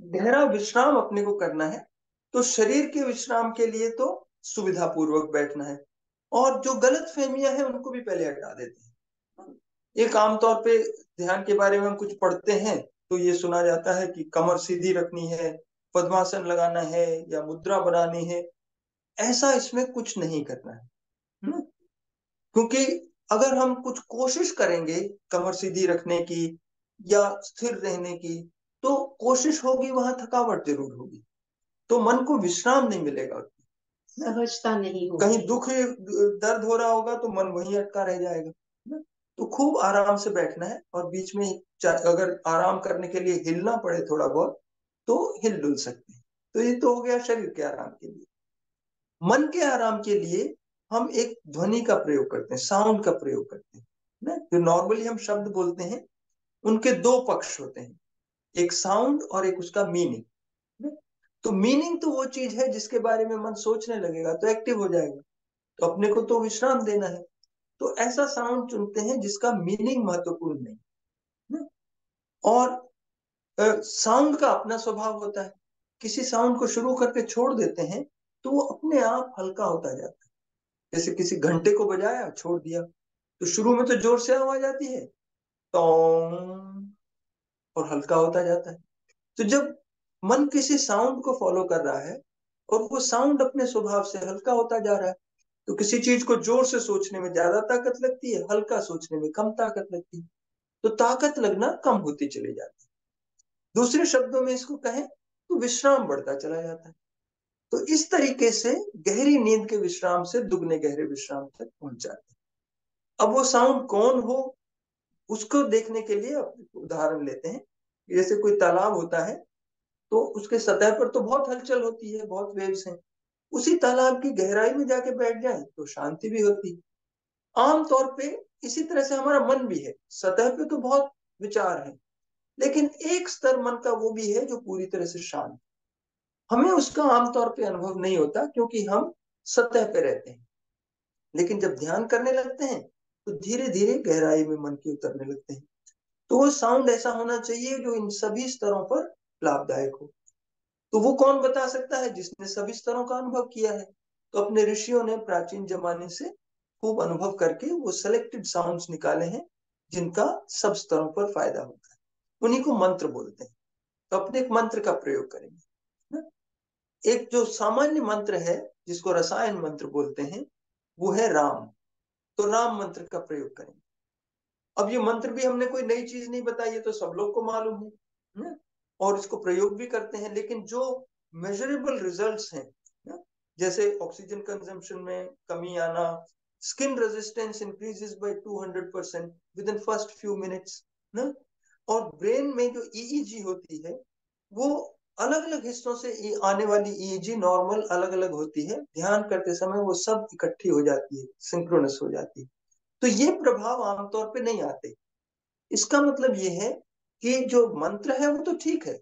गहरा विश्राम अपने को करना है, तो शरीर के विश्राम के लिए तो सुविधा पूर्वक बैठना है, और जो गलत फहमियां हैं उनको भी पहले हटा देते हैं। एक आमतौर पे ध्यान के बारे में हम कुछ पढ़ते हैं तो ये सुना जाता है कि कमर सीधी रखनी है, पद्मासन लगाना है या मुद्रा बनानी है। ऐसा इसमें कुछ नहीं करना है, ना? क्योंकि अगर हम कुछ कोशिश करेंगे कमर सीधी रखने की या स्थिर रहने की, तो कोशिश होगी, वहां थकावट जरूर होगी, तो मन को विश्राम नहीं मिलेगा, सहजता नहीं कहीं होगी। दुख दर्द हो रहा होगा तो मन वहीं अटका रह जाएगा, ना? तो खूब आराम से बैठना है, और बीच में अगर आराम करने के लिए हिलना पड़े थोड़ा बहुत तो हिल डुल सकते हैं। तो ये तो हो गया शरीर के आराम के लिए। मन के आराम के लिए हम एक ध्वनि का प्रयोग करते हैं, साउंड का प्रयोग करते हैं, ना? जो नॉर्मली हम शब्द बोलते हैं उनके दो पक्ष होते हैं, एक साउंड और एक उसका मीनिंग। तो मीनिंग तो वो चीज है जिसके बारे में मन सोचने लगेगा तो एक्टिव हो जाएगा, तो अपने को तो विश्राम देना है, तो ऐसा साउंड चुनते हैं जिसका मीनिंग महत्वपूर्ण नहीं, ना? और साउंड का अपना स्वभाव होता है, किसी साउंड को शुरू करके छोड़ देते हैं तो वो अपने आप हल्का होता जाता है। जैसे किसी घंटे को बजाया, छोड़ दिया, तो शुरू में तो जोर से आवाज आती है, टोंग, और हल्का होता जाता है। तो जब मन किसी साउंड को फॉलो कर रहा है और वो साउंड अपने स्वभाव से हल्का होता जा रहा है, तो किसी चीज को जोर से सोचने में ज्यादा ताकत लगती है, हल्का सोचने में कम ताकत लगती है, तो ताकत लगना कम होती चली जाती है। दूसरे शब्दों में इसको कहें तो विश्राम बढ़ता चला जाता है। तो इस तरीके से गहरी नींद के विश्राम से दुगने गहरे विश्राम तक पहुंच जाते हैं। अब वो साउंड कौन हो, उसको देखने के लिए उदाहरण लेते हैं। जैसे कोई तालाब होता है तो उसके सतह पर तो बहुत हलचल होती है, बहुत वेव्स हैं। उसी तालाब की गहराई में जाके बैठ जाए तो शांति भी होती है। आमतौर पे इसी तरह से हमारा मन भी है, सतह पे तो बहुत विचार है, लेकिन एक स्तर मन का वो भी है जो पूरी तरह से शांत। हमें उसका आमतौर पे अनुभव नहीं होता क्योंकि हम सतह पे रहते हैं, लेकिन जब ध्यान करने लगते हैं तो धीरे धीरे गहराई में मन के उतरने लगते हैं। तो वो साउंड ऐसा होना चाहिए जो इन सभी स्तरों पर लाभदायक हो। तो वो कौन बता सकता है? जिसने सभी स्तरों का अनुभव किया है। तो अपने ऋषियों ने प्राचीन जमाने से खूब अनुभव करके वो सेलेक्टेड साउंड्स निकाले हैं जिनका सब स्तरों पर फायदा होता है, उन्हीं को मंत्र बोलते हैं। तो अपने एक मंत्र का प्रयोग करेंगे, ना? एक जो सामान्य मंत्र है जिसको रसायन मंत्र बोलते हैं वो है राम। तो राम मंत्र का प्रयोग करेंगे। अब ये मंत्र भी हमने कोई नई चीज नहीं बताई, ये तो सब लोग को मालूम है, ना? और इसको प्रयोग भी करते हैं, लेकिन जो मेजरेबल रिजल्ट्स हैं, ना? जैसे ऑक्सीजन कंजम्पशन में कमी आना, skin resistance increases by 200% with in first few minutes, ना? और ब्रेन में जो ईईजी होती है वो अलग अलग हिस्सों से आने वाली ईईजी नॉर्मल अलग अलग होती है, ध्यान करते समय वो सब इकट्ठी हो जाती है, सिंक्रोनस हो जाती है। तो ये प्रभाव आमतौर पे नहीं आते। इसका मतलब ये है कि जो मंत्र है वो तो ठीक है,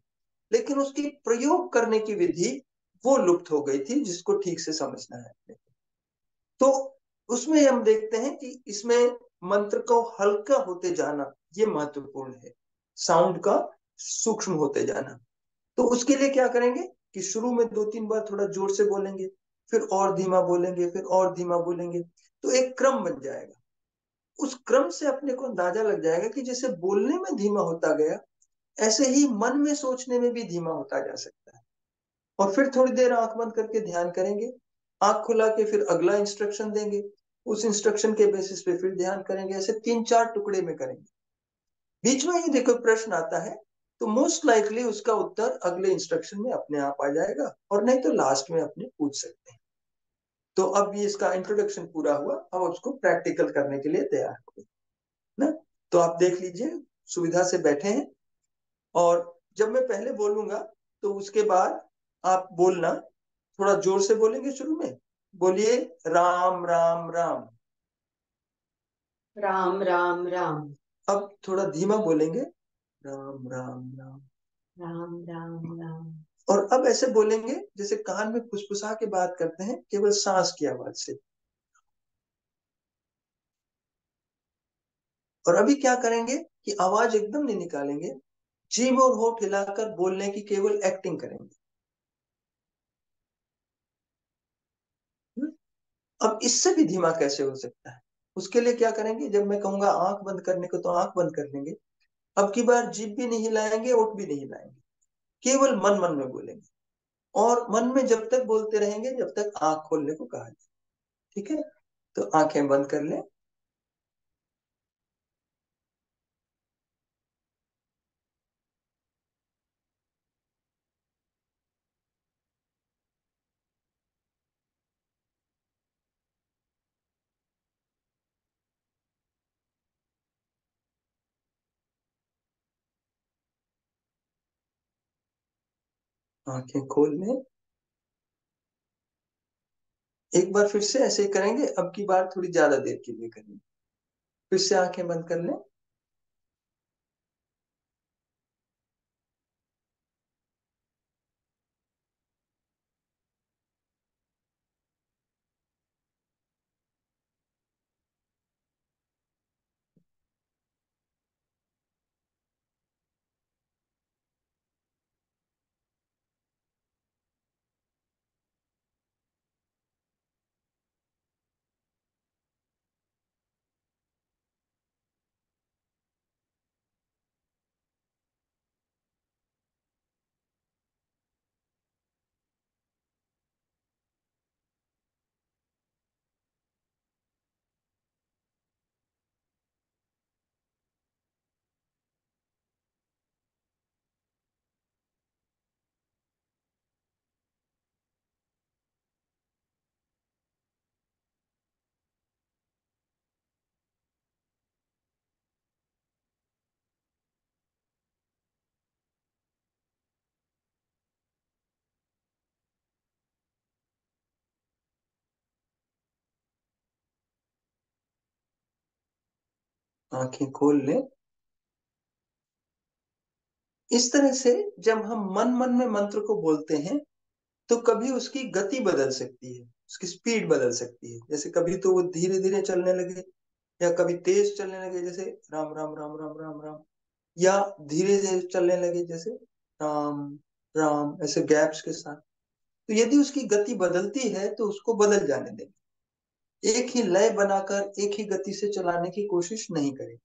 लेकिन उसकी प्रयोग करने की विधि वो लुप्त हो गई थी, जिसको ठीक से समझना है अपने। तो उसमें हम देखते हैं कि इसमें मंत्र को हल्का होते जाना ये महत्वपूर्ण है, साउंड का सूक्ष्म होते जाना। तो उसके लिए क्या करेंगे कि शुरू में 2-3 बार थोड़ा जोर से बोलेंगे, फिर और धीमा बोलेंगे, फिर और धीमा बोलेंगे, तो एक क्रम बन जाएगा। उस क्रम से अपने को अंदाजा लग जाएगा कि जैसे बोलने में धीमा होता गया, ऐसे ही मन में सोचने में भी धीमा होता जा सकता है। और फिर थोड़ी देर आंख बंद करके ध्यान करेंगे, आंख खुला के फिर अगला इंस्ट्रक्शन देंगे, उस इंस्ट्रक्शन के बेसिस पे फिर ध्यान करेंगे, ऐसे 3-4 टुकड़े में करेंगे। बीच में ही देखो प्रश्न आता है तो मोस्ट लाइकली उसका उत्तर अगले इंस्ट्रक्शन में अपने आप आ जाएगा, और नहीं तो लास्ट में अपने पूछ सकते हैं। तो अब ये इसका इंट्रोडक्शन पूरा हुआ, अब उसको प्रैक्टिकल करने के लिए तैयार हो गए, ना? तो आप देख लीजिए, सुविधा से बैठे हैं, और जब मैं पहले बोलूंगा तो उसके बाद आप बोलना, थोड़ा जोर से बोलेंगे शुरू में, बोलिए राम राम राम। राम राम राम। अब थोड़ा धीमा बोलेंगे, राम राम राम। राम राम राम। और अब ऐसे बोलेंगे जैसे कान में फुसफुसा के बात करते हैं, केवल सांस की आवाज से। और अभी क्या करेंगे कि आवाज एकदम नहीं निकालेंगे, जीभ और होठ हिलाकर बोलने की केवल एक्टिंग करेंगे। हम्म? अब इससे भी धीमा कैसे हो सकता है? उसके लिए क्या करेंगे, जब मैं कहूंगा आंख बंद करने को तो आंख बंद कर लेंगे। अब की बार जीभ भी नहीं हिलाएंगे, होठ भी नहीं हिलाएंगे, केवल मन मन में बोलेंगे। और मन में जब तक बोलते रहेंगे जब तक आंख खोलने को कहा जाए। ठीक है, तो आंखें बंद कर लें। आंखें खोल लें। एक बार फिर से ऐसे ही करेंगे, अब की बार थोड़ी ज्यादा देर के लिए करेंगे। फिर से आंखें बंद कर लें। आंखें खोल लें। इस तरह से जब हम मन मन में मंत्र को बोलते हैं तो कभी उसकी गति बदल सकती है, उसकी स्पीड बदल सकती है। जैसे कभी तो वो धीरे धीरे चलने लगे, या कभी तेज चलने लगे जैसे राम राम राम राम राम राम, या धीरे धीरे चलने लगे जैसे राम राम, ऐसे गैप्स के साथ। तो यदि उसकी गति बदलती है तो उसको बदल जाने देंगे। एक ही लय बनाकर एक ही गति से चलाने की कोशिश नहीं करें।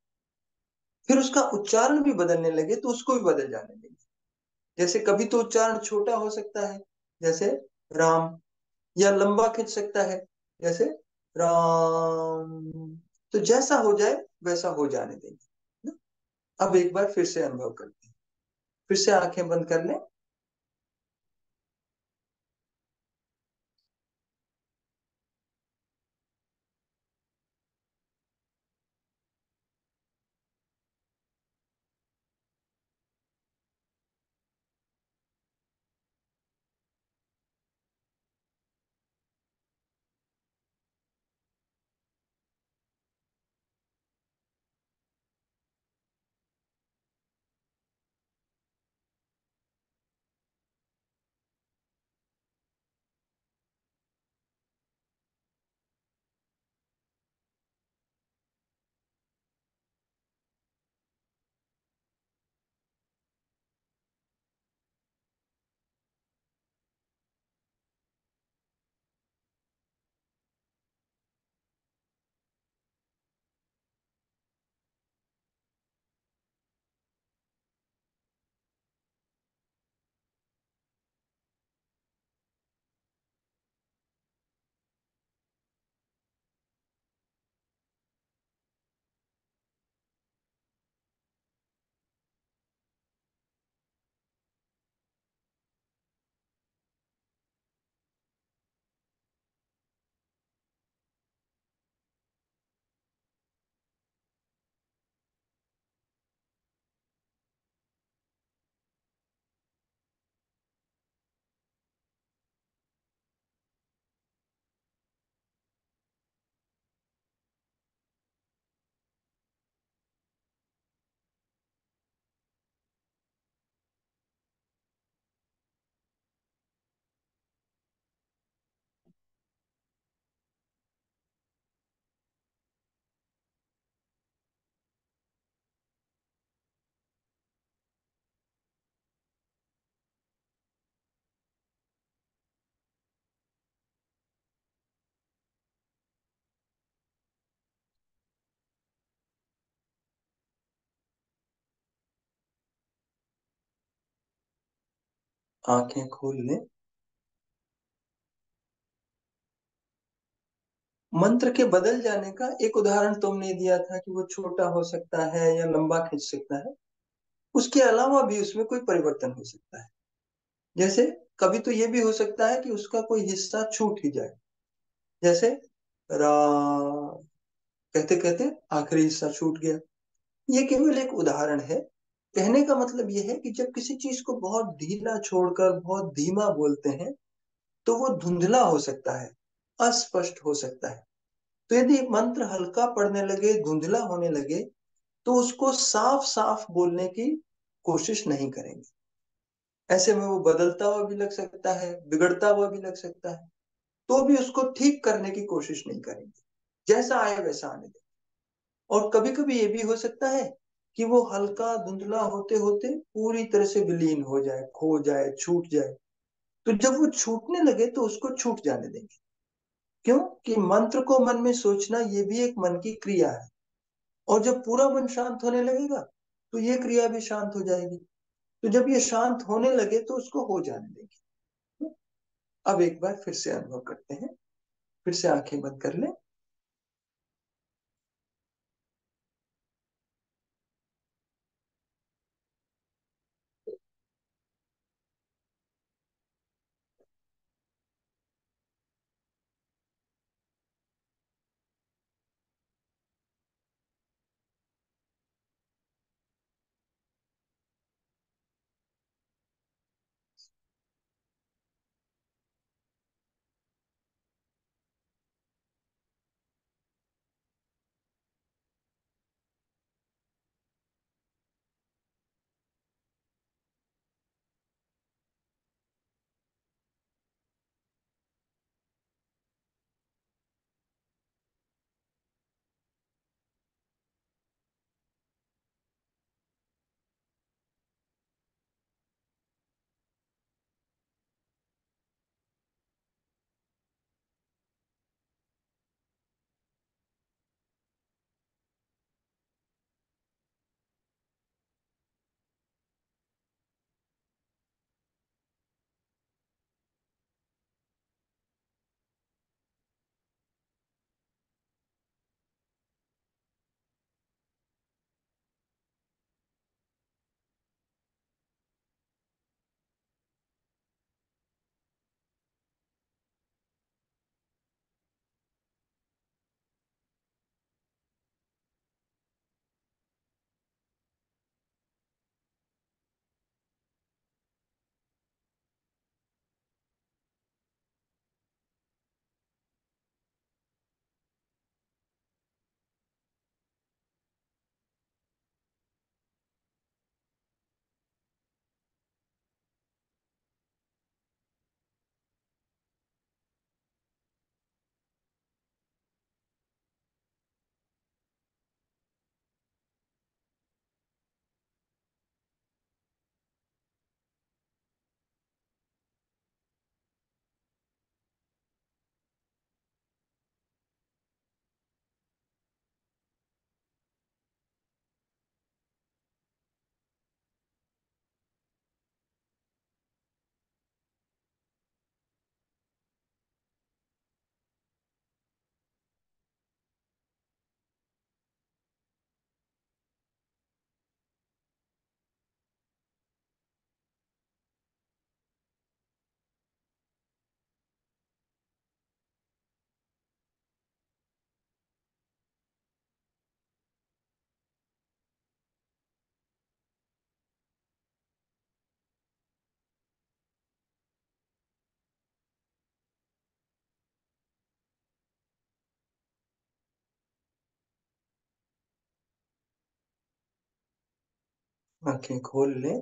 फिर उसका उच्चारण भी बदलने लगे तो उसको भी बदल जाने देंगे। जैसे कभी तो उच्चारण छोटा हो सकता है जैसे राम, या लंबा खिंच सकता है जैसे राम। तो जैसा हो जाए वैसा हो जाने देंगे। अब एक बार फिर से अनुभव करते हैं। फिर से आंखें बंद कर लें। आंखें खोल लें। मंत्र के बदल जाने का एक उदाहरण तुमने दिया था कि वो छोटा हो सकता है या लंबा खिंच सकता है। उसके अलावा भी उसमें कोई परिवर्तन हो सकता है। जैसे कभी तो ये भी हो सकता है कि उसका कोई हिस्सा छूट ही जाए। जैसे रा कहते कहते आखिरी हिस्सा छूट गया। ये केवल एक उदाहरण है। कहने का मतलब ये है कि जब किसी चीज को बहुत ढीला छोड़कर बहुत धीमा बोलते हैं तो वो धुंधला हो सकता है, अस्पष्ट हो सकता है। तो यदि मंत्र हल्का पड़ने लगे, धुंधला होने लगे, तो उसको साफ साफ बोलने की कोशिश नहीं करेंगे। ऐसे में वो बदलता हुआ भी लग सकता है, बिगड़ता हुआ भी लग सकता है, तो भी उसको ठीक करने की कोशिश नहीं करेंगे। जैसा आए वैसा आने दें। और कभी कभी ये भी हो सकता है कि वो हल्का धुंधला होते होते पूरी तरह से विलीन हो जाए, खो जाए, छूट जाए। तो जब वो छूटने लगे तो उसको छूट जाने देंगे। क्यों? कि मंत्र को मन में सोचना ये भी एक मन की क्रिया है। और जब पूरा मन शांत होने लगेगा तो ये क्रिया भी शांत हो जाएगी। तो जब ये शांत होने लगे तो उसको हो जाने देंगे। अब एक बार फिर से अनुभव करते हैं। फिर से आंखें बंद कर लें। आंखें खोल लें।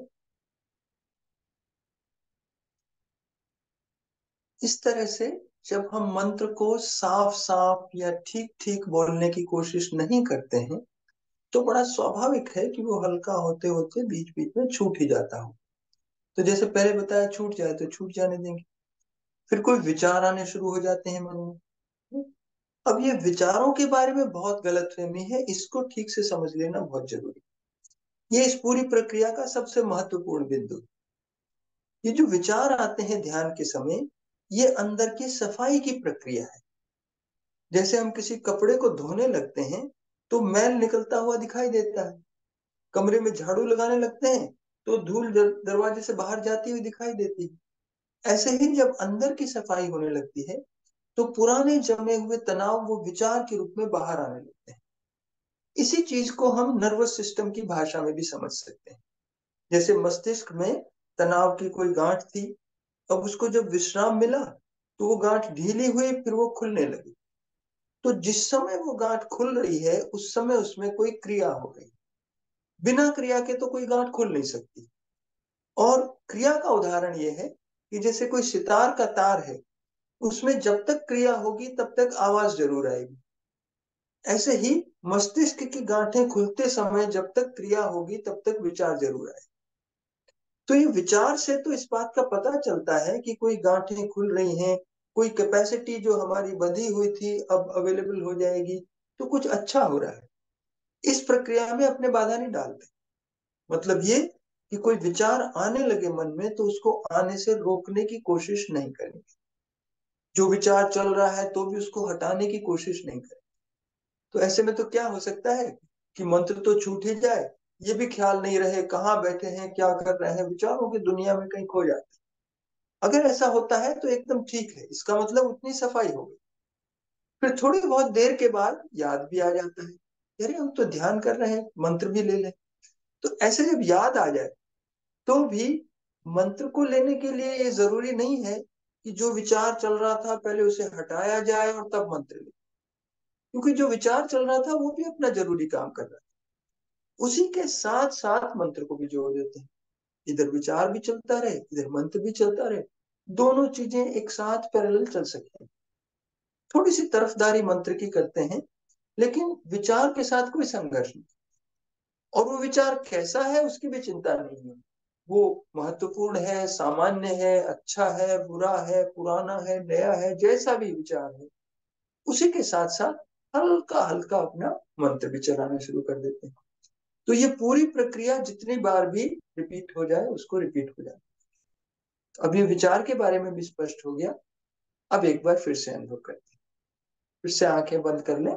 इस तरह से जब हम मंत्र को साफ साफ या ठीक ठीक बोलने की कोशिश नहीं करते हैं तो बड़ा स्वाभाविक है कि वो हल्का होते होते बीच बीच में छूट ही जाता हो। तो जैसे पहले बताया, छूट जाए तो छूट जाने देंगे। फिर कोई विचार आने शुरू हो जाते हैं मन में। अब ये विचारों के बारे में बहुत गलतफहमी है, इसको ठीक से समझ लेना बहुत जरूरी है। ये इस पूरी प्रक्रिया का सबसे महत्वपूर्ण बिंदु। ये जो विचार आते हैं ध्यान के समय, ये अंदर की सफाई की प्रक्रिया है। जैसे हम किसी कपड़े को धोने लगते हैं तो मैल निकलता हुआ दिखाई देता है, कमरे में झाड़ू लगाने लगते हैं तो धूल दरवाजे से बाहर जाती हुई दिखाई देती है। ऐसे ही जब अंदर की सफाई होने लगती है तो पुराने जमे हुए तनाव वो विचार के रूप में बाहर आने लगते हैं। इसी चीज को हम नर्वस सिस्टम की भाषा में भी समझ सकते हैं। जैसे मस्तिष्क में तनाव की कोई गांठ थी, अब उसको जब विश्राम मिला तो वो गांठ ढीली हुई, फिर वो खुलने लगी। तो जिस समय वो गांठ खुल रही है उस समय उसमें कोई क्रिया हो रही है। बिना क्रिया के तो कोई गांठ खुल नहीं सकती। और क्रिया का उदाहरण ये है कि जैसे कोई सितार का तार है, उसमें जब तक क्रिया होगी तब तक आवाज जरूर आएगी। ऐसे ही मस्तिष्क की गांठें खुलते समय जब तक क्रिया होगी तब तक विचार जरूर आएगा। तो ये विचार से तो इस बात का पता चलता है कि कोई गांठें खुल रही हैं, कोई कैपेसिटी जो हमारी बंधी हुई थी अब अवेलेबल हो जाएगी, तो कुछ अच्छा हो रहा है। इस प्रक्रिया में अपने बाधा नहीं डालते। मतलब ये कि कोई विचार आने लगे मन में तो उसको आने से रोकने की कोशिश नहीं करेंगे। जो विचार चल रहा है तो भी उसको हटाने की कोशिश नहीं करें। तो ऐसे में तो क्या हो सकता है कि मंत्र तो छूट ही जाए, ये भी ख्याल नहीं रहे कहाँ बैठे हैं, क्या कर रहे हैं, विचारों की दुनिया में कहीं खो जाते। अगर ऐसा होता है तो एकदम ठीक है, इसका मतलब उतनी सफाई हो गई। फिर थोड़ी बहुत देर के बाद याद भी आ जाता है, अरे हम तो ध्यान कर रहे हैं, मंत्र भी ले लें। तो ऐसे जब याद आ जाए तो भी मंत्र को लेने के लिए ये जरूरी नहीं है कि जो विचार चल रहा था पहले उसे हटाया जाए और तब मंत्र ले। क्योंकि जो विचार चल रहा था वो भी अपना जरूरी काम कर रहा था, उसी के साथ साथ मंत्र को भी जोड़ देते हैं। इधर विचार भी चलता रहे, इधर मंत्र भी चलता रहे, दोनों चीजें एक साथ पैरेलल चल सके। थोड़ी सी तरफदारी मंत्र की करते हैं, लेकिन विचार के साथ कोई संघर्ष नहीं। और वो विचार कैसा है उसकी भी चिंता नहीं है। वो महत्वपूर्ण है, सामान्य है, अच्छा है, बुरा है, पुराना है, नया है, जैसा भी विचार है, उसी के साथ साथ हल्का हल्का अपना मंत्र भी चलाना शुरू कर देते हैं। तो ये पूरी प्रक्रिया जितनी बार भी रिपीट हो जाए उसको रिपीट हो जाए। अब ये विचार के बारे में भी स्पष्ट हो गया। अब एक बार फिर से अनुभव करते हैं। फिर से आंखें बंद कर लें।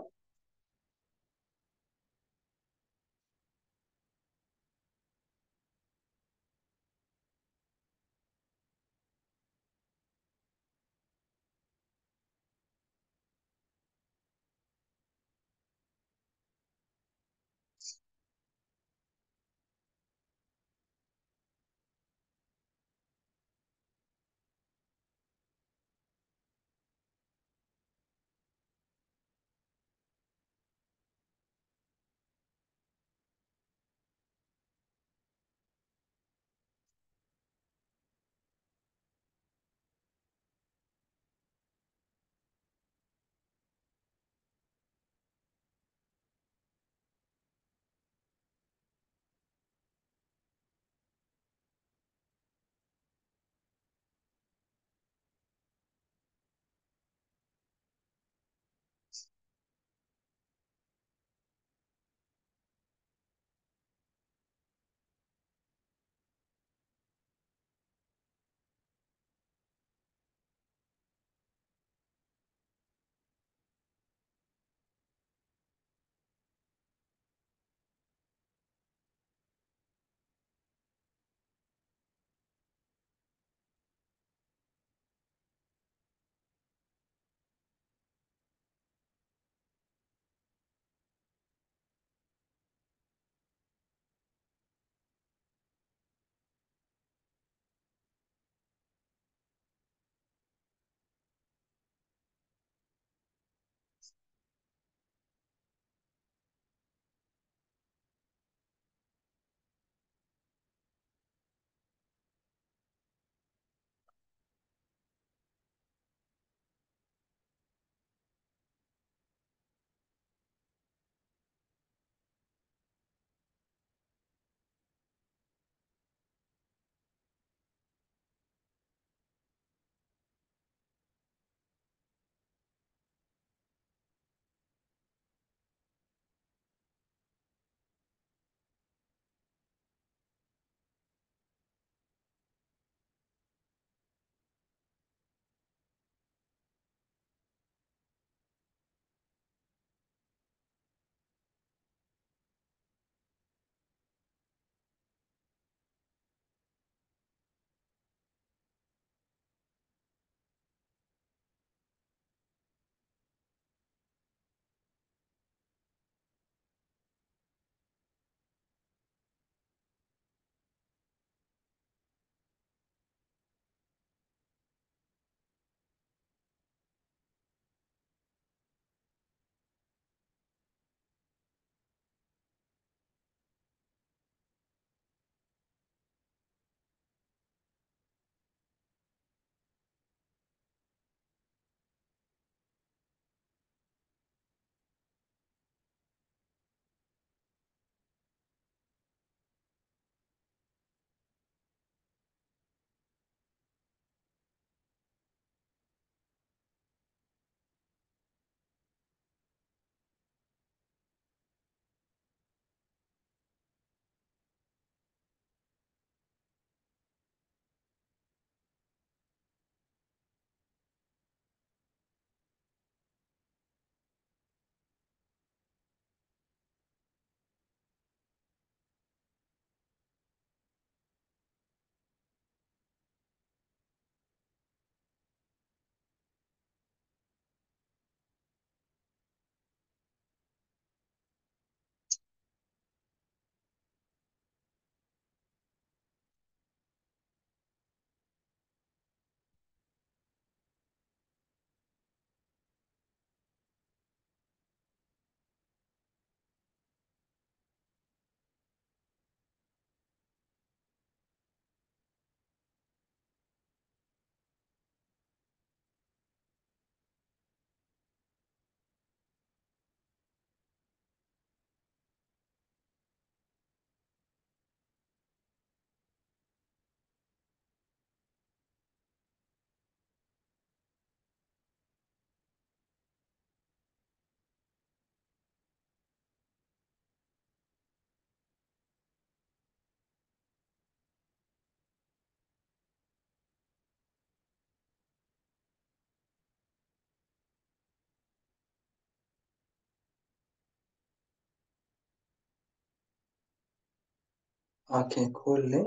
आंखें खोल लें।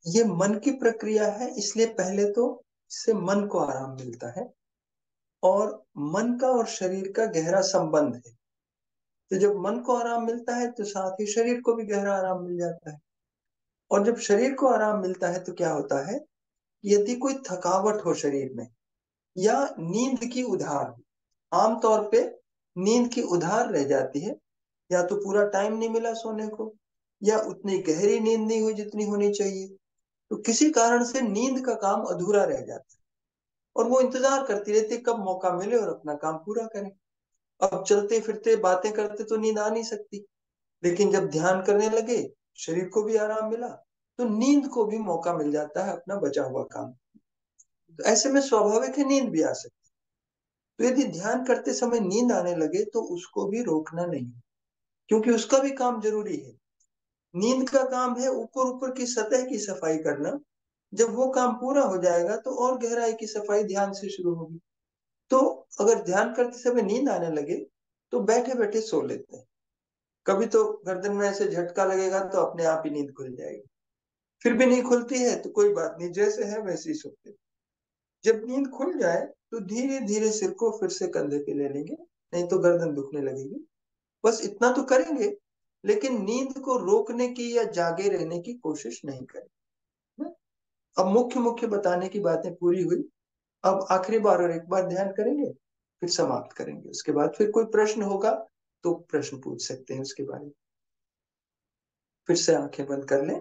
ये मन की प्रक्रिया है, इसलिए पहले तो इससे मन को आराम मिलता है, और मन का और शरीर का गहरा संबंध है। तो जब मन को आराम मिलता है तो साथ ही शरीर को भी गहरा आराम मिल जाता है। और जब शरीर को आराम मिलता है तो क्या होता है, यदि कोई थकावट हो शरीर में, या नींद की उधार, आमतौर पे नींद की उधार रह जाती है, या तो पूरा टाइम नहीं मिला सोने को, या उतनी गहरी नींद नहीं हुई जितनी होनी चाहिए, तो किसी कारण से नींद का काम अधूरा रह जाता है, और वो इंतजार करती रहती है कब मौका मिले और अपना काम पूरा करें। अब चलते फिरते बातें करते तो नींद आ नहीं सकती, लेकिन जब ध्यान करने लगे, शरीर को भी आराम मिला, तो नींद को भी मौका मिल जाता है अपना बचा हुआ काम। तो ऐसे में स्वाभाविक है नींद भी आ सकती है। तो यदि ध्यान करते समय नींद आने लगे तो उसको भी रोकना नहीं, क्योंकि उसका भी काम जरूरी है। नींद का काम है ऊपर ऊपर की सतह की सफाई करना। जब वो काम पूरा हो जाएगा तो और गहराई की सफाई ध्यान से शुरू होगी। तो अगर ध्यान करते समय नींद आने लगे तो बैठे बैठे सो लेते हैं। कभी तो गर्दन में ऐसे झटका लगेगा तो अपने आप ही नींद खुल जाएगी। फिर भी नहीं खुलती है तो कोई बात नहीं, जैसे है वैसे ही सोते। जब नींद खुल जाए तो धीरे धीरे सिर को फिर से कंधे पे ले लेंगे, नहीं तो गर्दन दुखने लगेगी। बस इतना तो करेंगे, लेकिन नींद को रोकने की या जागे रहने की कोशिश नहीं करें। अब मुख्य मुख्य बताने की बातें पूरी हुई। अब आखिरी बार और एक बार ध्यान करेंगे, फिर समाप्त करेंगे। उसके बाद फिर कोई प्रश्न होगा तो प्रश्न पूछ सकते हैं उसके बारे में। फिर से आंखें बंद कर लें।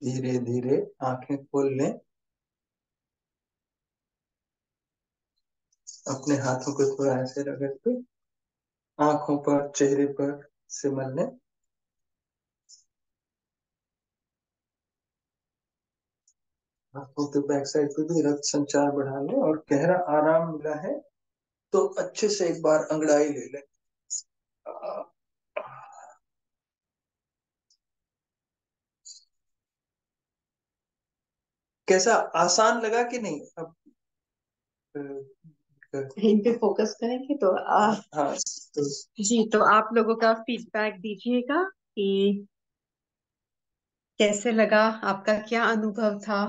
धीरे धीरे आंखें खोल लें। अपने हाथों को थोड़ा ऐसे रगड़ के आंखों पर, चेहरे पर से मल लें। हाथों के बैक साइड पे भी रक्त संचार बढ़ा लें, और गहरा आराम मिला है तो अच्छे से एक बार अंगड़ाई ले लें। कैसा, आसान लगा कि नहीं अब? इन पे फोकस करेंगे तो हाँ तो जी, तो आप लोगों का फीडबैक दीजिएगा कि कैसे लगा, आपका क्या अनुभव था।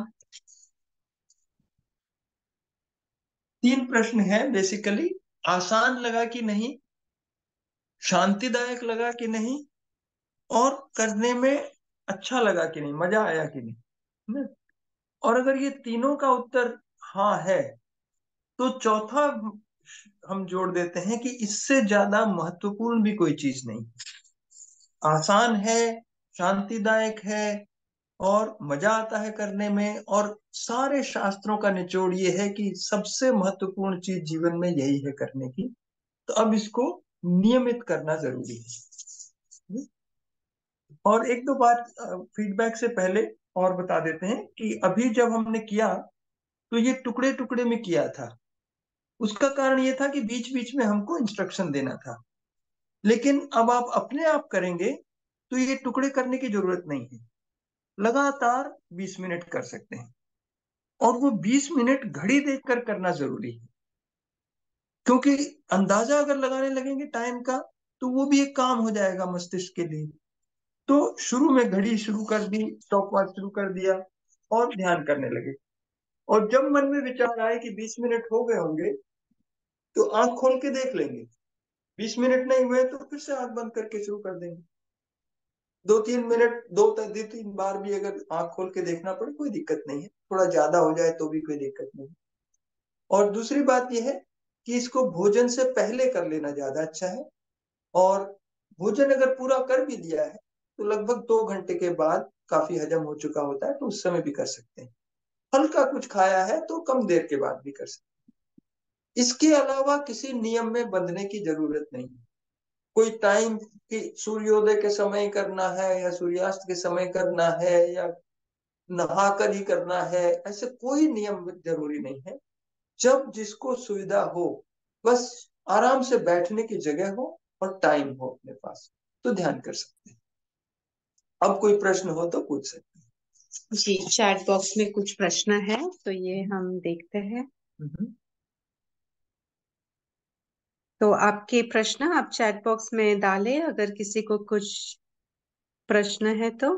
3 प्रश्न है बेसिकली। आसान लगा कि नहीं, शांतिदायक लगा कि नहीं, और करने में अच्छा लगा कि नहीं, मजा आया कि नहीं, है ना? और अगर ये तीनों का उत्तर हाँ है, तो चौथा हम जोड़ देते हैं कि इससे ज्यादा महत्वपूर्ण भी कोई चीज नहीं। आसान है, शांतिदायक है, और मजा आता है करने में, और सारे शास्त्रों का निचोड़ ये है कि सबसे महत्वपूर्ण चीज जीवन में यही है करने की। तो अब इसको नियमित करना जरूरी है। और एक दो बात फीडबैक से पहले और बता देते हैं कि अभी जब हमने किया तो ये टुकड़े टुकड़े में किया था। उसका कारण ये था कि बीच बीच में हमको इंस्ट्रक्शन देना था। लेकिन अब आप अपने आप करेंगे तो ये टुकड़े करने की जरूरत नहीं है। लगातार 20 मिनट कर सकते हैं, और वो 20 मिनट घड़ी देखकर करना जरूरी है। क्योंकि अंदाजा अगर लगाने लगेंगे टाइम का, तो वो भी एक काम हो जाएगा मस्तिष्क के लिए। तो शुरू में घड़ी शुरू कर दी, स्टॉप वॉच शुरू कर दिया, और ध्यान करने लगे। और जब मन में विचार आए कि 20 मिनट हो गए होंगे, तो आंख खोल के देख लेंगे। 20 मिनट नहीं हुए तो फिर से आंख बंद करके शुरू कर देंगे। 2-3 मिनट, 2-3 बार भी अगर आंख खोल के देखना पड़े, कोई दिक्कत नहीं है। थोड़ा ज्यादा हो जाए तो भी कोई दिक्कत नहीं। और दूसरी बात यह है कि इसको भोजन से पहले कर लेना ज्यादा अच्छा है। और भोजन अगर पूरा कर भी लिया है, तो लगभग 2 घंटे के बाद काफी हजम हो चुका होता है, तो उस समय भी कर सकते हैं। हल्का कुछ खाया है तो कम देर के बाद भी कर सकते हैं। इसके अलावा किसी नियम में बंधने की जरूरत नहीं है। कोई टाइम कि सूर्योदय के समय करना है या सूर्यास्त के समय करना है या नहाकर ही करना है, ऐसे कोई नियम जरूरी नहीं है। जब जिसको सुविधा हो, बस आराम से बैठने की जगह हो और टाइम हो अपने पास, तो ध्यान कर सकते हैं। अब कोई प्रश्न हो तो पूछ सकते जी, चैट बॉक्स में कुछ प्रश्न है, तो ये हम देखते हैं। हैं। तो आपके प्रश्न आप चैट बॉक्स में डालें, अगर किसी को कुछ प्रश्न है तो।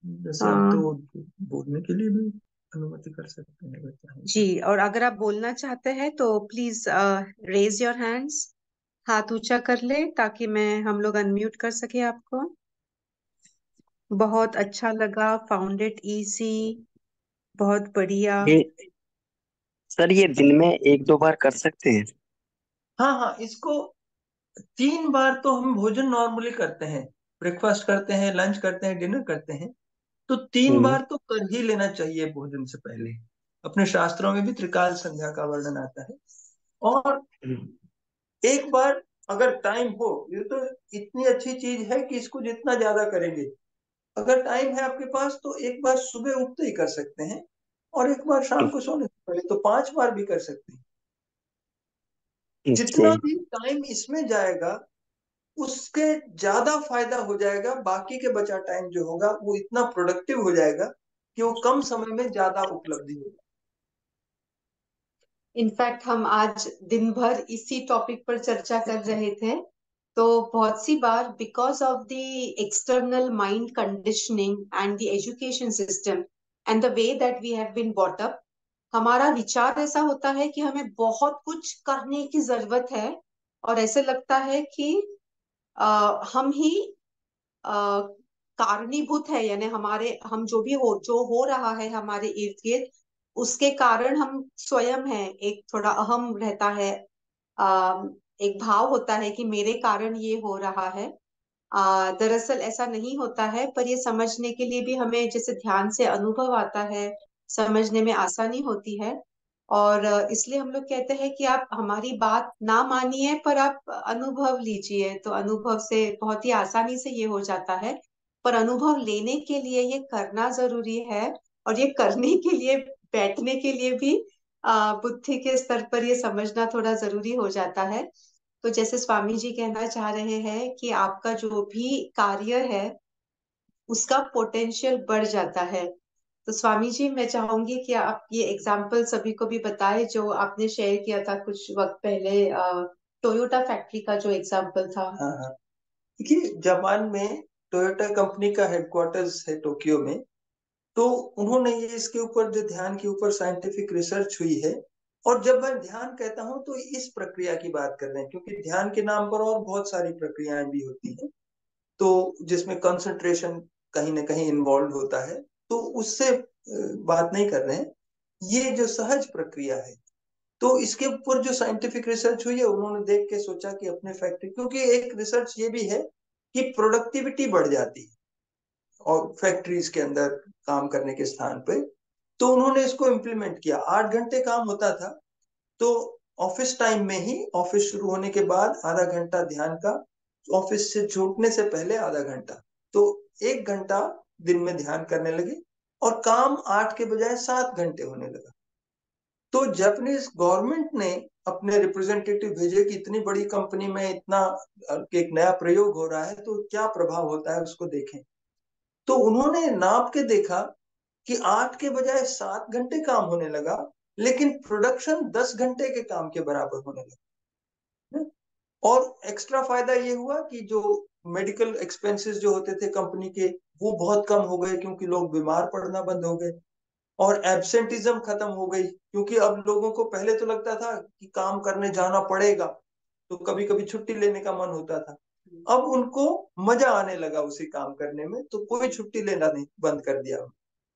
जैसे आप हाँ तो बोलने के लिए भी अनुमति कर सकते हैं अगर चाहें जी, तो। और अगर आप बोलना चाहते हैं तो प्लीज रेज योर हैंड्स, हाथ ऊंचा कर ले ताकि मैं हम लोग अनम्यूट कर सके आपको। बहुत अच्छा लगा, फाउंड इट इजी, बहुत बढ़िया। ये सर, ये दिन में 1-2 बार कर सकते हैं? हाँ हाँ, इसको 3 बार तो हम भोजन नॉर्मली करते हैं। ब्रेकफास्ट करते हैं, लंच करते हैं, डिनर करते हैं। तो तीन हम्म। बार तो कर ही लेना चाहिए भोजन से पहले। अपने शास्त्रों में भी त्रिकाल संध्या का वर्णन आता है। और हम्म। एक बार अगर टाइम हो, ये तो इतनी अच्छी चीज है कि इसको जितना ज्यादा करेंगे। अगर टाइम है आपके पास तो एक बार सुबह उठते ही कर सकते हैं, और एक बार शाम को सोने से पहले, तो 5 बार भी कर सकते हैं। ओके। जितना भी टाइम इसमें जाएगा, उसके ज्यादा फायदा हो जाएगा। बाकी के बचा टाइम जो होगा वो इतना प्रोडक्टिव हो जाएगा कि वो कम समय में ज्यादा उपलब्धि होगा। इनफैक्ट हम आज दिन भर इसी टॉपिक पर चर्चा कर रहे थे। तो बहुत सी बार because of the external mind conditioning and the education system and the way that we have been bought up, हमारा विचार ऐसा होता है कि हमें बहुत कुछ करने की जरूरत है, और ऐसे लगता है कि हम ही कारणीभूत है, यानी हमारे हम जो हो रहा है हमारे इर्द गिर्द, उसके कारण हम स्वयं हैं। एक थोड़ा अहम रहता है, एक भाव होता है कि मेरे कारण ये हो रहा है। दरअसल ऐसा नहीं होता है, पर ये समझने के लिए भी हमें जैसे ध्यान से अनुभव आता है, समझने में आसानी होती है। और इसलिए हम लोग कहते हैं कि आप हमारी बात ना मानिए, पर आप अनुभव लीजिए, तो अनुभव से बहुत ही आसानी से ये हो जाता है। पर अनुभव लेने के लिए ये करना जरूरी है, और ये करने के लिए, बैठने के लिए भी बुद्धि के स्तर पर ये समझना थोड़ा जरूरी हो जाता है। तो जैसे स्वामी जी कहना चाह रहे हैं कि आपका जो भी कार्य है उसका पोटेंशियल बढ़ जाता है। तो स्वामी जी, मैं चाहूंगी कि आप ये एग्जाम्पल सभी को भी बताएं जो आपने शेयर किया था कुछ वक्त पहले, टोयोटा फैक्ट्री का जो एग्जाम्पल था। हाँ हाँ, देखिए जापान में टोयोटा कंपनी का हेडक्वार्टर्स है टोक्यो में। तो उन्होंने ये इसके ऊपर जो ध्यान के ऊपर साइंटिफिक रिसर्च हुई है। और जब मैं ध्यान कहता हूं तो इस प्रक्रिया की बात कर रहे हैं, क्योंकि ध्यान के नाम पर और बहुत सारी प्रक्रियाएं भी होती हैं, तो जिसमें कंसंट्रेशन कहीं ना कहीं इन्वॉल्व होता है, तो उससे बात नहीं कर रहे हैं। ये जो सहज प्रक्रिया है, तो इसके ऊपर जो साइंटिफिक रिसर्च हुई है, उन्होंने देख के सोचा कि अपने फैक्ट्री, क्योंकि एक रिसर्च ये भी है कि प्रोडक्टिविटी बढ़ जाती है और फैक्ट्रीज के अंदर काम करने के स्थान पे। तो उन्होंने इसको इम्प्लीमेंट किया। 8 घंटे काम होता था, तो ऑफिस टाइम में ही, ऑफिस शुरू होने के बाद आधा घंटा ध्यान का, ऑफिस से छूटने से पहले आधा घंटा, तो 1 घंटा दिन में ध्यान करने लगे। और काम 8 के बजाय 7 घंटे होने लगा। तो जापानीज गवर्नमेंट ने अपने रिप्रेजेंटेटिव भेजे कि इतनी बड़ी कंपनी में इतना एक नया प्रयोग हो रहा है, तो क्या प्रभाव होता है उसको देखें। तो उन्होंने नाप के देखा कि 8 के बजाय 7 घंटे काम होने लगा, लेकिन प्रोडक्शन 10 घंटे के काम के बराबर होने लगा। और एक्स्ट्रा फायदा ये हुआ कि जो मेडिकल एक्सपेंसेस जो होते थे कंपनी के, वो बहुत कम हो गए, क्योंकि लोग बीमार पड़ना बंद हो गए। और एब्सेंटिज्म खत्म हो गई, क्योंकि अब लोगों को, पहले तो लगता था कि काम करने जाना पड़ेगा, तो कभी कभी छुट्टी लेने का मन होता था। अब उनको मजा आने लगा उसी काम करने में, तो कोई छुट्टी लेना नहीं, बंद कर दिया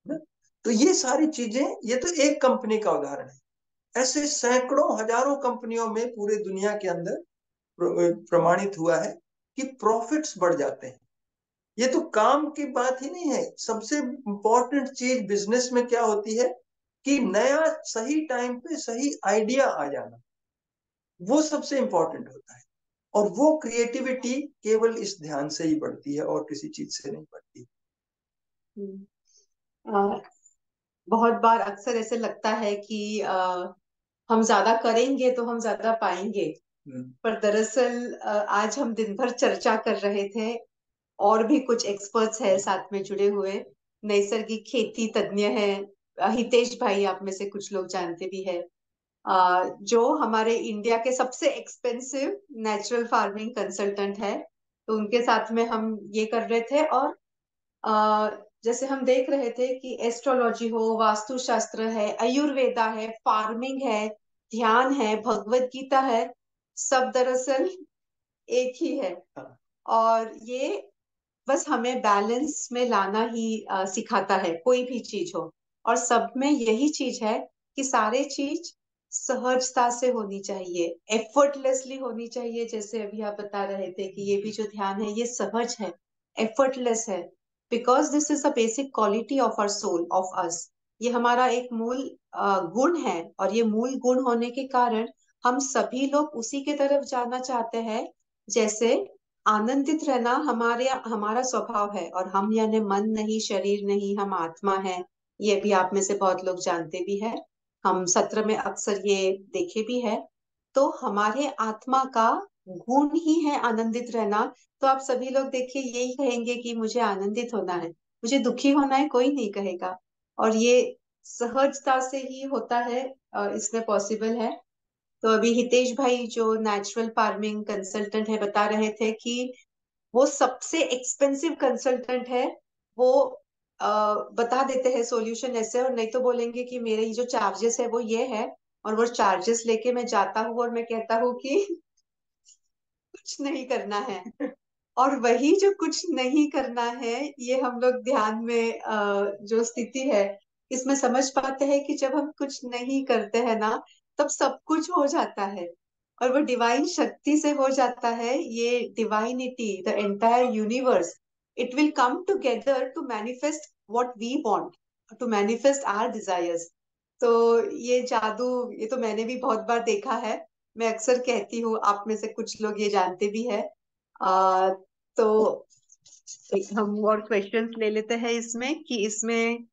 ना? तो ये सारी चीजें, ये तो एक कंपनी का उदाहरण है। ऐसे सैकड़ों हजारों कंपनियों में पूरे दुनिया के अंदर प्रमाणित हुआ है कि प्रॉफिट्स बढ़ जाते हैं। ये तो काम की बात ही नहीं है। सबसे इंपॉर्टेंट चीज बिजनेस में क्या होती है कि नया सही टाइम पे सही आइडिया आ जाना, वो सबसे इंपॉर्टेंट होता है। और वो क्रिएटिविटी केवल इस ध्यान से ही बढ़ती है, और किसी चीज से नहीं बढ़ती। अ, बहुत बार अक्सर ऐसे लगता है कि हम ज्यादा करेंगे तो हम ज्यादा पाएंगे। पर दरअसल आज हम दिन भर चर्चा कर रहे थे, और भी कुछ एक्सपर्ट्स हैं साथ में जुड़े हुए, नैसर्गिक खेती तज्ञ हैं, हितेश भाई आप में से कुछ लोग जानते भी हैं, जो हमारे इंडिया के सबसे एक्सपेंसिव नेचुरल फार्मिंग कंसल्टेंट है। तो उनके साथ में हम ये कर रहे थे, और जैसे हम देख रहे थे कि एस्ट्रोलॉजी हो, वास्तुशास्त्र है, आयुर्वेदा है, फार्मिंग है, ध्यान है, भगवत गीता है, सब दरअसल एक ही है। और ये बस हमें बैलेंस में लाना ही सिखाता है, कोई भी चीज हो। और सब में यही चीज है कि सारे चीज सहजता से होनी चाहिए, एफर्टलेसली होनी चाहिए। जैसे अभी आप बता रहे थे कि ये भी जो ध्यान है ये सहज है, एफर्टलेस है, because this is the basic quality of our soul, of us. ये हमारा एक मूल गुण है, और ये मूल गुण होने के कारण हम सभी लोग उसी के तरफ जाना चाहते हैं। जैसे आनंदित रहना हमारे हमारा स्वभाव है, और हम यानी मन नहीं, शरीर नहीं, हम आत्मा है। ये भी आप में से बहुत लोग जानते भी है, हम सत्र में अक्सर ये देखे भी है। तो हमारे आत्मा का गुण ही है आनंदित रहना। तो आप सभी लोग देखिए यही कहेंगे कि मुझे आनंदित होना है, मुझे दुखी होना है, कोई नहीं कहेगा। और ये सहजता से ही होता है, इसमें पॉसिबल है। तो अभी हितेश भाई जो नेचुरल फार्मिंग कंसल्टेंट है बता रहे थे कि वो सबसे एक्सपेंसिव कंसल्टेंट है। वो बता देते हैं सॉल्यूशन ऐसे, और नहीं तो बोलेंगे कि मेरे ये जो चार्जेस है वो ये है। और वो चार्जेस लेके मैं जाता हूँ और मैं कहता हूँ कि कुछ नहीं करना है। और वही जो कुछ नहीं करना है, ये हम लोग ध्यान में जो स्थिति है इसमें समझ पाते हैं कि जब हम कुछ नहीं करते हैं ना, तब सब कुछ हो जाता है। और वो डिवाइन शक्ति से हो जाता है। ये divinity, the entire universe, it will come together to manifest what we want, to manifest our desires. तो ये जादू, ये तो मैंने भी बहुत बार देखा है। मैं अक्सर कहती हूँ, आप में से कुछ लोग ये जानते भी है। तो हम और क्वेश्चंस ले लेते हैं इसमें, कि इसमें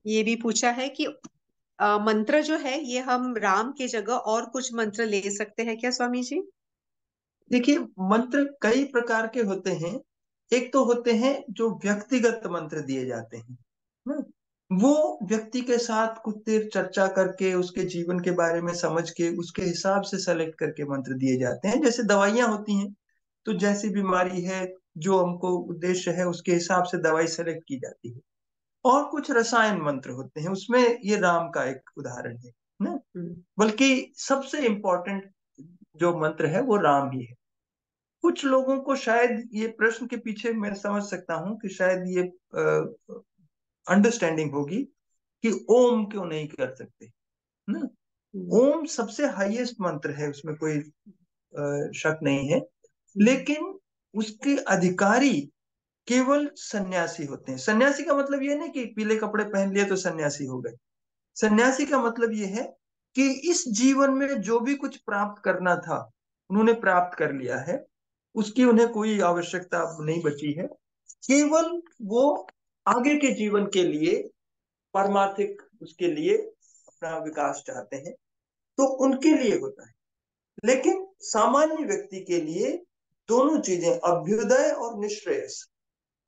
ये भी पूछा है कि मंत्र जो है ये हम राम की जगह और कुछ मंत्र ले सकते हैं क्या स्वामी जी? देखिए, मंत्र कई प्रकार के होते हैं। एक तो होते हैं जो व्यक्तिगत मंत्र दिए जाते हैं ना, वो व्यक्ति के साथ कुछ देर चर्चा करके उसके जीवन के बारे में समझ के उसके हिसाब से सेलेक्ट करके मंत्र दिए जाते हैं। जैसे दवाइयां होती हैं, तो जैसी बीमारी है, जो हमको उद्देश्य है, उसके हिसाब से दवाई सेलेक्ट की जाती है। और कुछ रसायन मंत्र होते हैं, उसमें ये राम का एक उदाहरण है ना। बल्कि सबसे इम्पोर्टेंट जो मंत्र है वो राम ही है। कुछ लोगों को शायद ये प्रश्न के पीछे मैं समझ सकता हूँ कि शायद ये अंडरस्टैंडिंग होगी कि ओम क्यों नहीं कर सकते ना। ओम सबसे हाईएस्ट मंत्र है, उसमें कोई शक नहीं है। लेकिन उसके अधिकारी केवल सन्यासी होते हैं। सन्यासी का मतलब ये नहीं कि पीले कपड़े पहन लिए तो सन्यासी हो गए। सन्यासी का मतलब ये है कि इस जीवन में जो भी कुछ प्राप्त करना था उन्होंने प्राप्त कर लिया है, उसकी उन्हें कोई आवश्यकता अब नहीं बची है। केवल वो आगे के जीवन के लिए, पारमार्थिक उसके लिए अपना विकास चाहते हैं, तो उनके लिए होता है। लेकिन सामान्य व्यक्ति के लिए दोनों चीजें, अभ्युदय और निश्रेयस।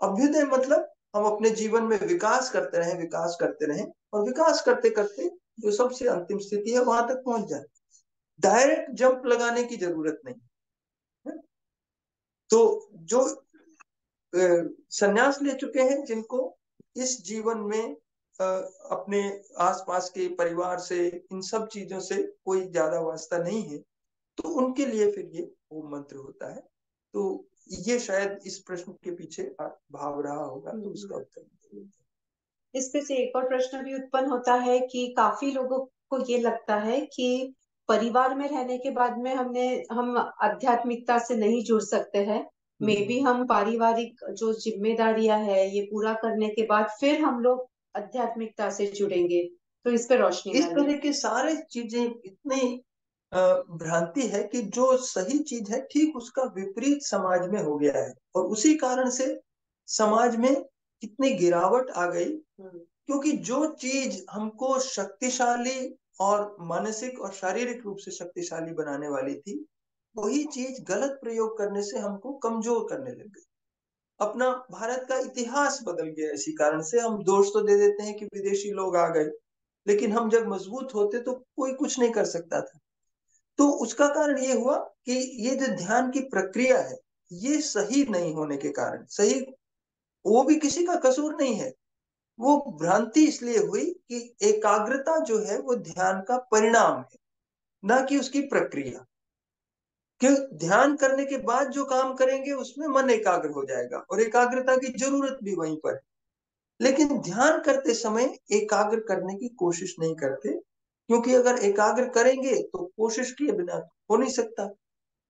अभ्युदय मतलब हम अपने जीवन में विकास करते रहें, विकास करते रहें, और विकास करते करते जो सबसे अंतिम स्थिति है वहां तक पहुंच जाए। डायरेक्ट जंप लगाने की जरूरत नहीं है। तो जो संन्यास ले चुके हैं, जिनको इस जीवन में अपने आसपास के परिवार से, इन सब चीजों से कोई ज्यादा वास्ता नहीं है, तो उनके लिए फिर ये ओम मंत्र होता है। तो ये शायद इस प्रश्न के पीछे भाव रहा होगा, तो उसका उत्तर। इस पे से एक और प्रश्न भी उत्पन्न होता है कि काफी लोगों को ये लगता है कि परिवार में रहने के बाद में हम आध्यात्मिकता से नहीं जुड़ सकते हैं। मे बी हम पारिवारिक जो जिम्मेदारियां है ये पूरा करने के बाद फिर हम लोग आध्यात्मिकता से जुड़ेंगे। तो इस पे रोशनी इस डालिए। तरह की सारी चीजें इतनी भ्रांति है कि जो सही चीज है ठीक उसका विपरीत समाज में हो गया है, और उसी कारण से समाज में कितनी गिरावट आ गई। क्योंकि जो चीज हमको शक्तिशाली और मानसिक और शारीरिक रूप से शक्तिशाली बनाने वाली थी, वही चीज गलत प्रयोग करने से हमको कमजोर करने लग गई। अपना भारत का इतिहास बदल गया। इसी कारण से हम दोष तो दे देते हैं कि विदेशी लोग आ गए, लेकिन हम जब मजबूत होते तो कोई कुछ नहीं कर सकता था। तो उसका कारण ये हुआ कि ये जो ध्यान की प्रक्रिया है, ये सही नहीं होने के कारण, सही वो भी किसी का कसूर नहीं है, वो भ्रांति इसलिए हुई कि एकाग्रता जो है वो ध्यान का परिणाम है, ना कि उसकी प्रक्रिया। कि ध्यान करने के बाद जो काम करेंगे उसमें मन एकाग्र हो जाएगा, और एकाग्रता की जरूरत भी वहीं पर है। लेकिन ध्यान करते समय एकाग्र करने की कोशिश नहीं करते, क्योंकि अगर एकाग्र करेंगे तो कोशिश किए बिना हो नहीं सकता,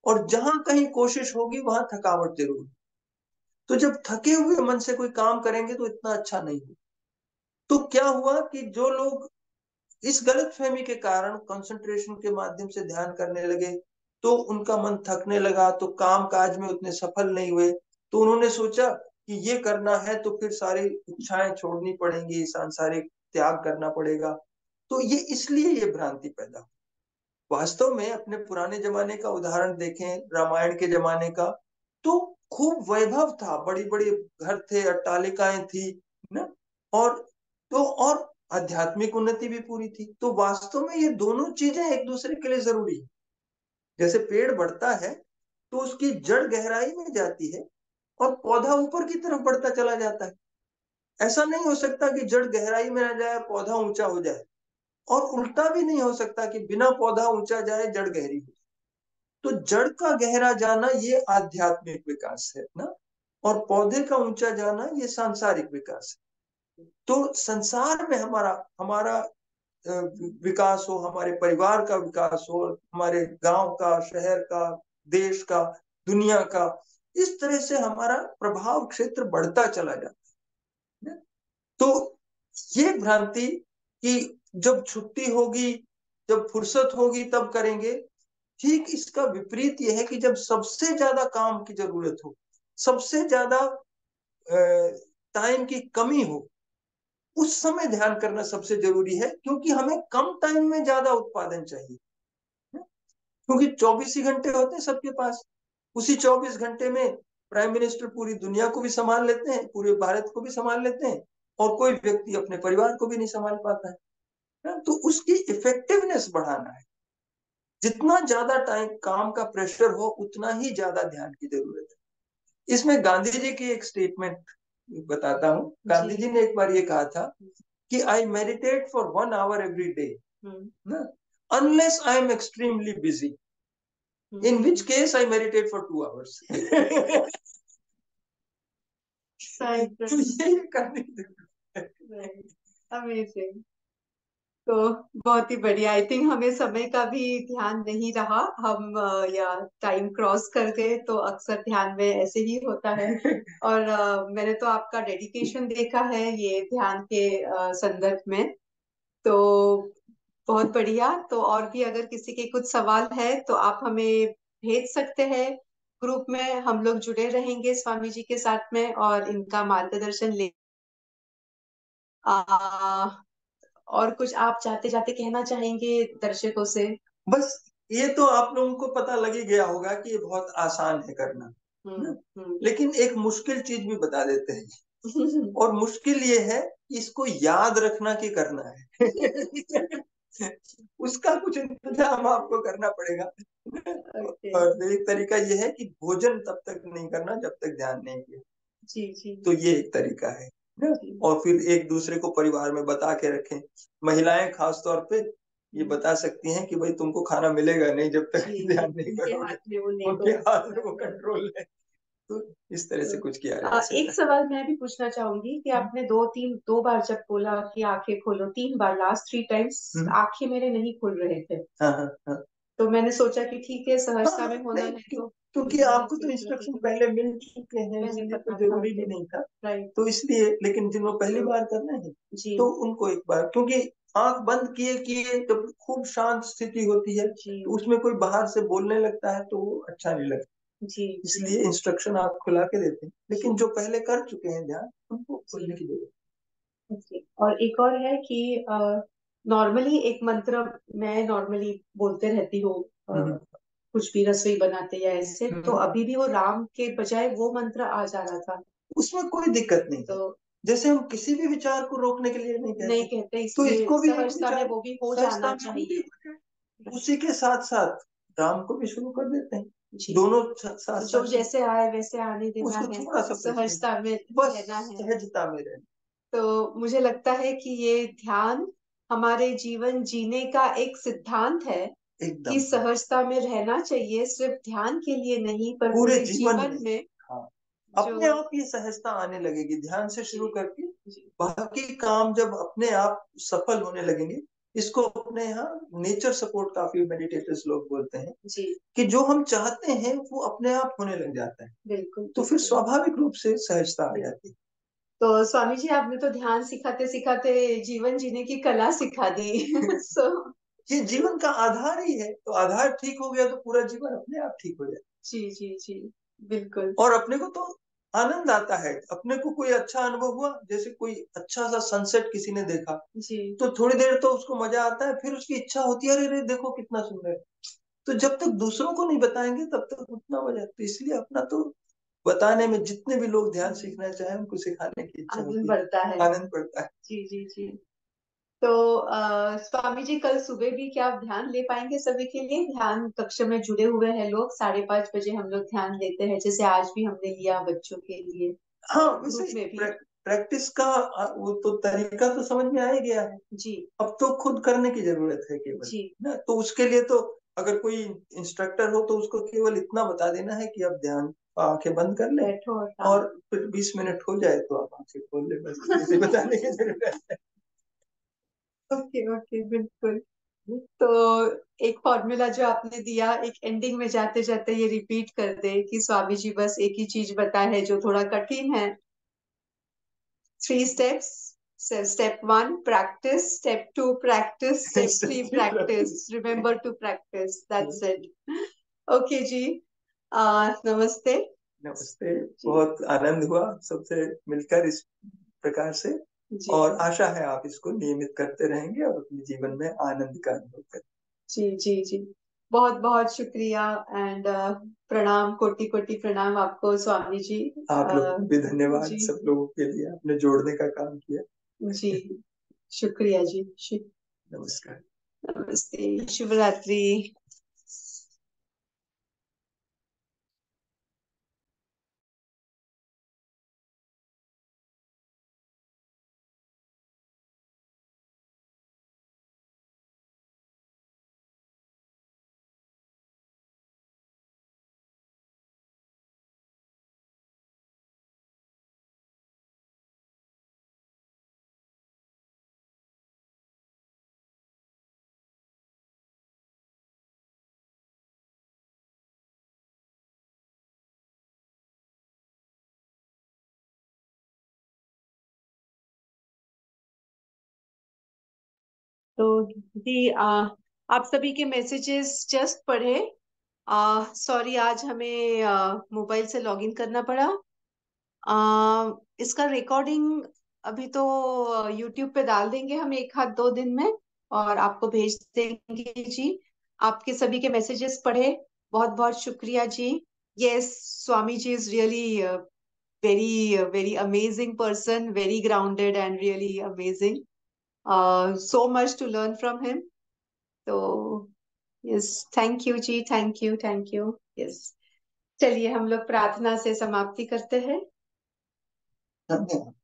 और जहां कहीं कोशिश होगी वहां थकावट जरूर। तो जब थके हुए मन से कोई काम करेंगे तो इतना अच्छा नहीं हो। तो क्या हुआ कि जो लोग इस गलतफहमी के कारण कंसंट्रेशन के माध्यम से ध्यान करने लगे, तो उनका मन थकने लगा, तो काम काज में उतने सफल नहीं हुए। तो उन्होंने सोचा कि ये करना है तो फिर सारी इच्छाएं छोड़नी पड़ेंगी, सांसारिक त्याग करना पड़ेगा। तो ये इसलिए ये भ्रांति पैदा हुई। वास्तव में अपने पुराने जमाने का उदाहरण देखें, रामायण के जमाने का, तो खूब वैभव था, बड़ी बड़ी घर थे, अट्टालिकाएं थी ना, और तो और आध्यात्मिक उन्नति भी पूरी थी। तो वास्तव में ये दोनों चीजें एक दूसरे के लिए जरूरी है। जैसे पेड़ बढ़ता है तो उसकी जड़ गहराई में जाती है और पौधा ऊपर की तरफ बढ़ता चला जाता है। ऐसा नहीं हो सकता कि जड़ गहराई में न जाए पौधा ऊंचा हो जाए, और उल्टा भी नहीं हो सकता कि बिना पौधा ऊंचा जाए जड़ गहरी हो। तो जड़ का गहरा जाना ये आध्यात्मिक विकास है ना, और पौधे का ऊंचा जाना ये सांसारिक विकास है। तो संसार में हमारा हमारा विकास हो, हमारे परिवार का विकास हो, हमारे गांव का, शहर का, देश का, दुनिया का, इस तरह से हमारा प्रभाव क्षेत्र बढ़ता चला जाता है। तो ये भ्रांति कि जब छुट्टी होगी, जब फुर्सत होगी तब करेंगे, ठीक इसका विपरीत यह है कि जब सबसे ज्यादा काम की जरूरत हो, सबसे ज्यादा टाइम की कमी हो, उस समय ध्यान करना सबसे जरूरी है, क्योंकि हमें कम टाइम में ज्यादा उत्पादन चाहिए। क्योंकि 24 ही घंटे होते हैं सबके पास, उसी 24 घंटे में प्राइम मिनिस्टर पूरी दुनिया को भी संभाल लेते हैं, पूरे भारत को भी संभाल लेते हैं, और कोई व्यक्ति अपने परिवार को भी नहीं संभाल पाता है। तो उसकी इफेक्टिवनेस बढ़ाना है। जितना ज्यादा टाइम काम का प्रेशर हो, उतना ही ज्यादा ध्यान की जरूरत है। इसमें गांधी जी की एक स्टेटमेंट बताता हूँ। गांधी जी ने एक बार ये कहा था कि I meditate for 1 hour every day, unless I am extremely busy, in which case I meditate for 2 hours. तो ये करने की जरूरत है। अमेजिंग। तो बहुत ही बढ़िया। आई थिंक हमें समय का भी ध्यान नहीं रहा, हम या टाइम क्रॉस कर गए, तो अक्सर ध्यान में ऐसे ही होता है। और मैंने तो आपका डेडिकेशन देखा है ये ध्यान के संदर्भ में, तो बहुत बढ़िया। तो और भी अगर किसी के कुछ सवाल है तो आप हमें भेज सकते हैं ग्रुप में, हम लोग जुड़े रहेंगे स्वामी जी के साथ में और इनका मार्गदर्शन ले। और कुछ आप जाते जाते कहना चाहेंगे दर्शकों से? बस ये तो आप लोगों को पता लग ही गया होगा कि ये बहुत आसान है करना, लेकिन एक मुश्किल चीज भी बता देते हैं। और मुश्किल ये है कि इसको याद रखना कि करना है। उसका कुछ इंतजाम आपको करना पड़ेगा। और एक तरीका ये है कि भोजन तब तक नहीं करना जब तक ध्यान नहीं किया। जी। तो ये एक तरीका है। और फिर एक दूसरे को परिवार में बता के रखें। महिलाएं खास तौर पे ये बता सकती हैं कि भाई तुमको खाना मिलेगा नहीं जब तक ध्यान नहीं करोगे, उनके हाथ में वो कंट्रोल है। तो इस तरह से कुछ किया जा सकता है। एक सवाल मैं भी पूछना चाहूंगी कि आपने दो बार जब बोला कि आंखें खोलो, 3 बार, लास्ट 3 टाइम्स आंखें मेरे नहीं खुल रहे थे। हाँ। तो मैंने सोचा कि ठीक है, सहजता में होना है तो, क्योंकि आपको तो इंस्ट्रक्शन पहले मिल चुके हैं, इसलिए तो जरूरी भी नहीं था। तो इसलिए, लेकिन जिनको पहली बार करना है तो उनको एक बार, क्योंकि आंख बंद किए किए जब खूब शांत स्थिति होती है तो उसमें कोई बाहर से बोलने लगता है तो वो अच्छा नहीं लगता। इसलिए इंस्ट्रक्शन आप खुला के देते हैं, लेकिन जो पहले कर चुके हैं ध्यान, उनको खोलने की जरूरत। और एक और है कि नॉर्मली एक मंत्र मैं नॉर्मली बोलते रहती हूँ कुछ भी रसोई बनाते या ऐसे, तो अभी भी वो राम के बजाय वो मंत्र आ जा रहा था। उसमें कोई दिक्कत नहीं। तो जैसे हम किसी भी विचार को रोकने के लिए नहीं कहते, तो इसको भी सहजता में वो भी हो जाना चाहिए। उसी के साथ साथ राम को भी शुरू कर देते हैं, दोनों साथ जो जैसे आए वैसे आने देना उसको है, थोड़ा सा सहजता में रहना है, सहजता में रहना। तो मुझे लगता है कि ये ध्यान हमारे जीवन जीने का एक सिद्धांत है कि सहजता में रहना चाहिए, सिर्फ ध्यान के लिए नहीं पर पूरे जीवन में। हाँ, अपने आप ये सहजता आने लगेगी ध्यान से शुरू करके, बाकी काम जब अपने आप सफल होने लगेंगे। इसको अपने यहाँ नेचर सपोर्ट काफी मेडिटेटर्स लोग बोलते हैं कि जो हम चाहते हैं वो अपने आप होने लग जाता है। बिल्कुल। तो फिर स्वाभाविक रूप से सहजता आ जाती है। तो स्वामी जी, आपने तो ध्यान सिखाते सिखाते जीवन जीने की कला सिखा दी। ये जीवन का आधार ही है, तो आधार ठीक हो गया तो पूरा जीवन अपने आप ठीक हो जाए। जी बिल्कुल। और अपने को तो आनंद आता है, अपने को कोई अच्छा अनुभव हुआ, जैसे कोई अच्छा सा सनसेट किसी ने देखा तो थोड़ी देर तो उसको मजा आता है, फिर उसकी इच्छा होती है अरे देखो कितना सुंदर है। तो जब तक दूसरों को नहीं बताएंगे तब तक उतना मजा, तो इसलिए अपना तो बताने में, जितने भी लोग ध्यान सीखना चाहें उनको सिखाने की इच्छा आनंद बढ़ता है। आनंद बढ़ता है। जी। तो स्वामी जी, कल सुबह भी क्या आप ध्यान ले पाएंगे सभी के लिए? ध्यान कक्ष में जुड़े हुए हैं लोग, 5:30 बजे हम लोग ध्यान लेते हैं, जैसे आज भी हमने लिया बच्चों के लिए। हाँ, वैसे प्रैक्टिस का वो तो तरीका तो समझ में आ ही गया है जी। अब तो खुद करने की जरूरत है केवल जी ना। तो उसके लिए तो अगर कोई इंस्ट्रक्टर हो तो उसको केवल इतना बता देना है कि अब ध्यान, आंखें बंद कर ले और फिर 20 मिनट हो जाए तो आप आंखें खोल ले, बस इसे बताने की जरूरत है। ओके ओके, बिल्कुल। तो एक फॉर्मूला जो आपने दिया, एक एंडिंग में जाते जाते ये रिपीट कर दे कि स्वामी जी बस एक ही चीज बताए है जो थोड़ा कठिन है। 3 steps. So step 1, practice. Step 2, practice. Step 3, practice. Remember to practice. That's it. Okay जी। नमस्ते। नमस्ते। जी बहुत आनंद हुआ सबसे मिलकर इस प्रकार से, जी और आशा है आप इसको नियमित करते रहेंगे और अपने जीवन में आनंद का अनुभव करें। जी जी जी। बहुत बहुत शुक्रिया। एंड प्रणाम, कोटि कोटि प्रणाम आपको स्वामी जी। आप लोगों को भी धन्यवाद, जी सब लोगों के लिए आपने जोड़ने का काम किया। जी, शुक्रिया जी। नमस्कार। नमस्ते, शुभ रात्रि। तो जी, आप सभी के मैसेजेस जस्ट पढ़े। सॉरी, आज हमें मोबाइल से लॉगिन करना पड़ा। इसका रिकॉर्डिंग अभी तो यूट्यूब पे डाल देंगे हम 1 आध 2 दिन में, और आपको भेज देंगे जी। आपके सभी के मैसेजेस पढ़े, बहुत बहुत शुक्रिया जी। Yes, Swami ji is really very very amazing person, very grounded and really amazing. So much to learn from him. तो यस, थैंक यू जी, thank you thank you. Yes, चलिए हम लोग प्रार्थना से समाप्ति करते हैं धन्यवाद।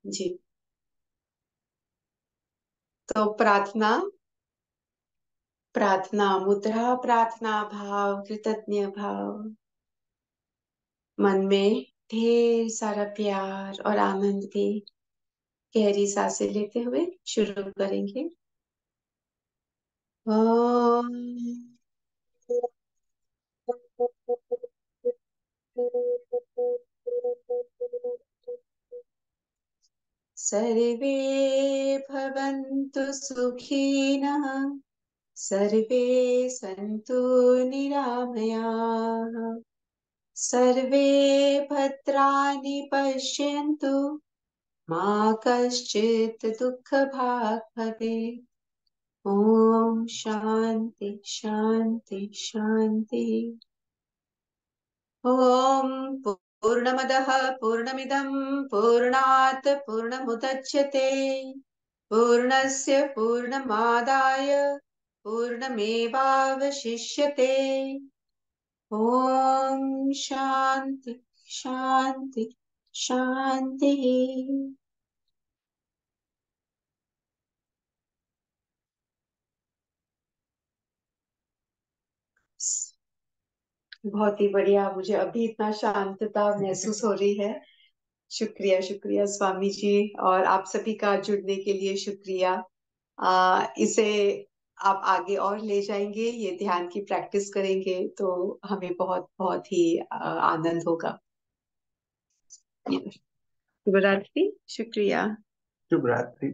जी। तो प्रार्थना, प्रार्थना मुद्रा, प्रार्थना भाव, कृतज्ञ भाव, मन में ढेर सारा प्यार और आनंद की गहरी सांसें लेते हुए शुरू करेंगे। ओम सर्वे भवन्तु सुखिनः, सर्वे सन्तु निरामयाः, सर्वे भद्राणि पश्यन्तु, मा कश्चित् दुःखभाग् भवेत्। ॐ शान्ति शान्ति शान्ति। ॐ पूर्णमदः पूर्णमिदं पूर्णात् पूर्णमुदच्यते, पूर्णस्य पूर्णमादाय पूर्णमेवावशिष्यते। ॐ शान्ति शान्ति शान्तिः। बहुत ही बढ़िया, मुझे अभी इतना शांतता महसूस हो रही है। शुक्रिया शुक्रिया स्वामी जी, और आप सभी का जुड़ने के लिए शुक्रिया। इसे आप आगे और ले जाएंगे, ये ध्यान की प्रैक्टिस करेंगे तो हमें बहुत बहुत ही आनंद होगा। शुभ रात्रि, शुक्रिया। शुभ रात्रि।